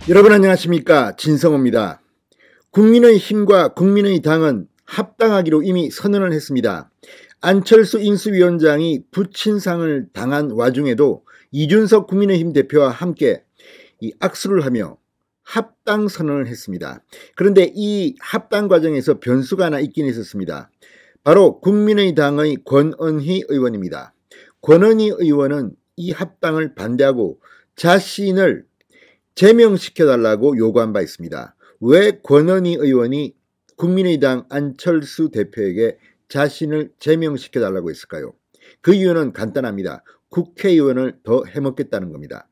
여러분 안녕하십니까, 진성호입니다. 국민의힘과 국민의당은 합당하기로 이미 선언을 했습니다. 안철수 인수위원장이 부친상을 당한 와중에도 이준석 국민의힘 대표와 함께 이 악수를 하며 합당 선언을 했습니다. 그런데 이 합당 과정에서 변수가 하나 있긴 있었습니다. 바로 국민의당의 권은희 의원입니다. 권은희 의원은 이 합당을 반대하고 자신을 제명시켜달라고 요구한 바 있습니다. 왜 권은희 의원이 국민의당 안철수 대표에게 자신을 제명시켜달라고 했을까요? 그 이유는 간단합니다. 국회의원을 더 해먹겠다는 겁니다.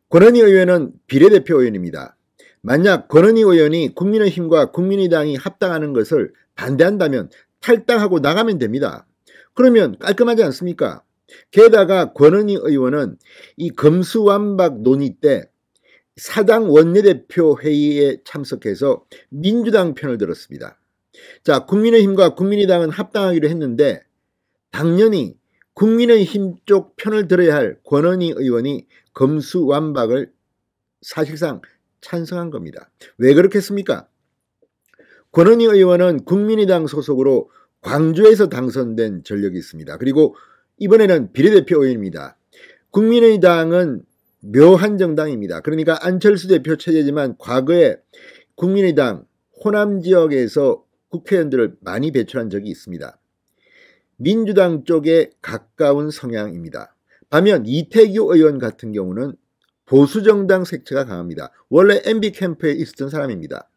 권은희 의원은 비례대표 의원입니다. 만약 권은희 의원이 국민의힘과 국민의당이 합당하는 것을 반대한다면 탈당하고 나가면 됩니다. 그러면 깔끔하지 않습니까? 게다가 권은희 의원은 이 검수완박 논의 때 사당 원내대표 회의에 참석해서 민주당 편을 들었습니다. 자, 국민의힘과 국민의당은 합당하기로 했는데 당연히 국민의힘 쪽 편을 들어야 할 권은희 의원이 검수완박을 사실상 찬성한 겁니다. 왜 그렇겠습니까? 권은희 의원은 국민의당 소속으로 광주에서 당선된 전력이 있습니다. 그리고 이번에는 비례대표 의원입니다. 국민의당은 묘한 정당입니다. 그러니까 안철수 대표 체제지만 과거에 국민의당 호남 지역에서 국회의원들을 많이 배출한 적이 있습니다. 민주당 쪽에 가까운 성향입니다. 반면 이태규 의원 같은 경우는 보수정당 색채가 강합니다. 원래 MB 캠프에 있었던 사람입니다.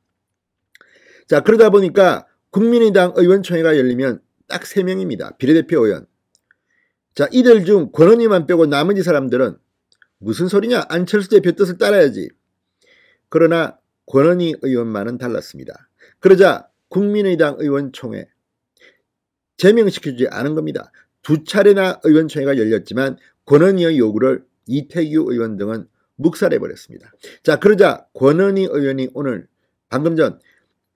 자, 그러다 보니까 국민의당 의원총회가 열리면 딱 3명입니다. 비례대표 의원. 자, 이들 중 권은희만 빼고 나머지 사람들은 무슨 소리냐? 안철수 대표 뜻을 따라야지. 그러나 권은희 의원만은 달랐습니다. 그러자 국민의당 의원총회 제명시켜주지 않은 겁니다. 2차례나 의원총회가 열렸지만 권은희의 요구를 이태규 의원 등은 묵살해버렸습니다. 자, 그러자 권은희 의원이 오늘 방금 전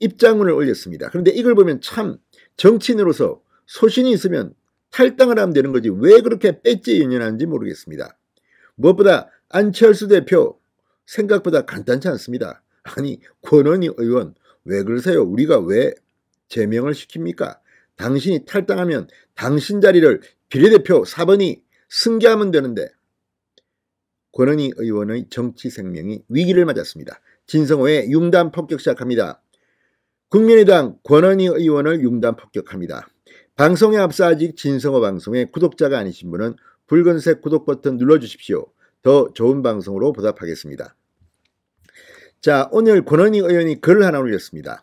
입장문을 올렸습니다. 그런데 이걸 보면 참 정치인으로서 소신이 있으면 탈당을 하면 되는 거지 왜 그렇게 배지에 연연하는지 모르겠습니다. 무엇보다 안철수 대표 생각보다 간단치 않습니다. 아니, 권은희 의원 왜 그러세요? 우리가 왜 제명을 시킵니까? 당신이 탈당하면 당신 자리를 비례대표 4번이 승계하면 되는데. 권은희 의원의 정치 생명이 위기를 맞았습니다. 진성호의 융단 폭격 시작합니다. 국민의당 권은희 의원을 융단 폭격합니다. 방송에 앞서 아직 진성호 방송에 구독자가 아니신 분은 붉은색 구독 버튼 눌러주십시오. 더 좋은 방송으로 보답하겠습니다. 자, 오늘 권은희 의원이 글을 하나 올렸습니다.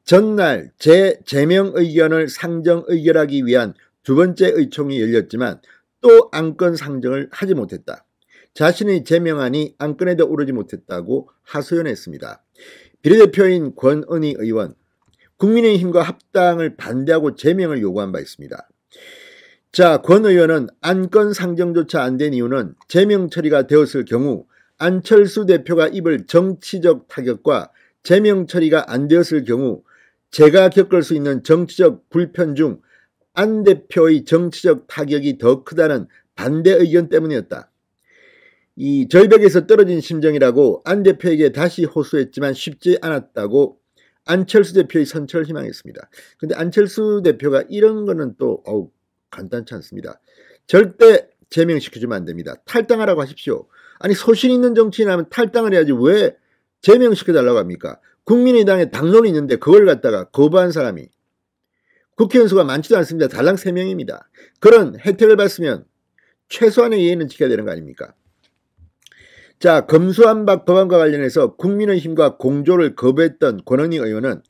전날 제 제명 의견을 상정 의결하기 위한 2번째 의총이 열렸지만 또 안건 상정을 하지 못했다. 자신의 제명안이 안건에도 오르지 못했다고 하소연했습니다. 비례대표인 권은희 의원, 국민의힘과 합당을 반대하고 제명을 요구한 바 있습니다. 자, 권 의원은 안건 상정조차 안 된 이유는 제명 처리가 되었을 경우 안철수 대표가 입을 정치적 타격과 제명 처리가 안 되었을 경우 제가 겪을 수 있는 정치적 불편 중 안 대표의 정치적 타격이 더 크다는 반대 의견 때문이었다. 이 절벽에서 떨어진 심정이라고 안 대표에게 다시 호소했지만 쉽지 않았다고 안철수 대표의 선처를 희망했습니다. 그런데 안철수 대표가 이런 거는 또 간단치 않습니다. 절대 제명시켜주면 안 됩니다. 탈당하라고 하십시오. 아니, 소신 있는 정치인이라면 탈당을 해야지 왜 제명시켜달라고 합니까? 국민의당에 당론이 있는데 그걸 갖다가 거부한 사람이 국회의원 수가 많지도 않습니다. 달랑 3명입니다. 그런 혜택을 받으면 최소한의 예의는 지켜야 되는 거 아닙니까? 자, 검수완박 법안과 관련해서 국민의힘과 공조를 거부했던 권은희 의원은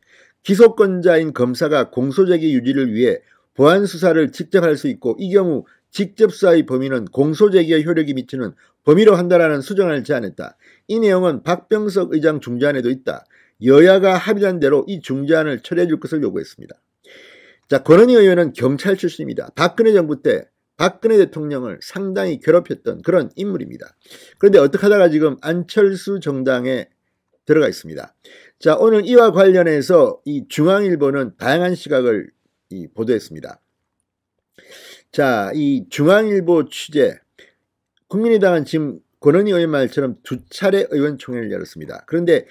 기소권자인 검사가 공소제기 유지를 위해 보안 수사를 직접 할 수 있고 이 경우 직접 수사의 범위는 공소제기의 효력이 미치는 범위로 한다라는 수정안을 제안했다. 이 내용은 박병석 의장 중재안에도 있다. 여야가 합의한 대로 이 중재안을 처리해 줄 것을 요구했습니다. 자, 권은희 의원은 경찰 출신입니다. 박근혜 정부 때 박근혜 대통령을 상당히 괴롭혔던 그런 인물입니다. 그런데 어떻게 하다가 지금 안철수 정당에 들어가 있습니다. 자, 오늘 이와 관련해서 이 중앙일보는 다양한 시각을 보도했습니다. 자, 이 중앙일보 취재, 국민의당은 지금 권은희 의원 말처럼 2차례 의원총회를 열었습니다. 그런데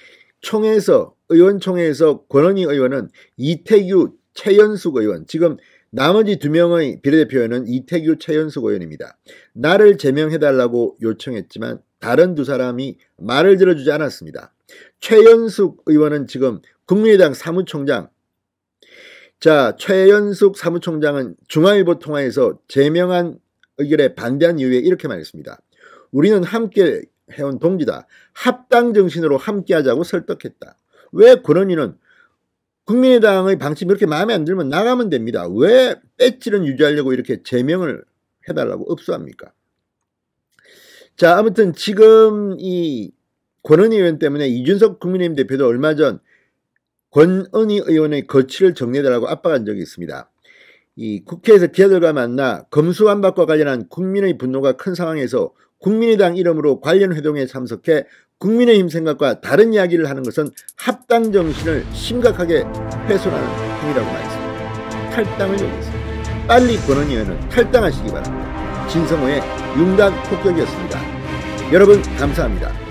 의원총회에서 권은희 의원은 이태규, 최연숙 의원, 지금 나머지 2명의 비례대표는 이태규, 최연숙 의원입니다. 나를 제명해달라고 요청했지만 다른 2사람이 말을 들어주지 않았습니다. 최연숙 의원은 지금 국민의당 사무총장, 최연숙 사무총장은 중앙일보 통화에서 제명한 의결에 반대한 이유에 이렇게 말했습니다. 우리는 함께 해온 동지다. 합당 정신으로 함께하자고 설득했다. 왜 권은희는 국민의당의 방침이 그렇게 마음에 안 들면 나가면 됩니다. 왜 배지는 유지하려고 이렇게 제명을 해달라고 업소합니까? 아무튼 지금 이 권은희 의원 때문에 이준석 국민의힘 대표도 얼마 전 권은희 의원의 거취를 정리해달라고 압박한 적이 있습니다. 이 국회에서 기자들과 만나 검수완박과 관련한 국민의 분노가 큰 상황에서 국민의당 이름으로 관련 회동에 참석해 국민의힘 생각과 다른 이야기를 하는 것은 합당 정신을 심각하게 훼손하는 행위라고 말했습니다. 탈당을 요구했습니다. 빨리 권은희 의원은 탈당하시기 바랍니다. 진성호의 융단 폭격이었습니다. 여러분 감사합니다.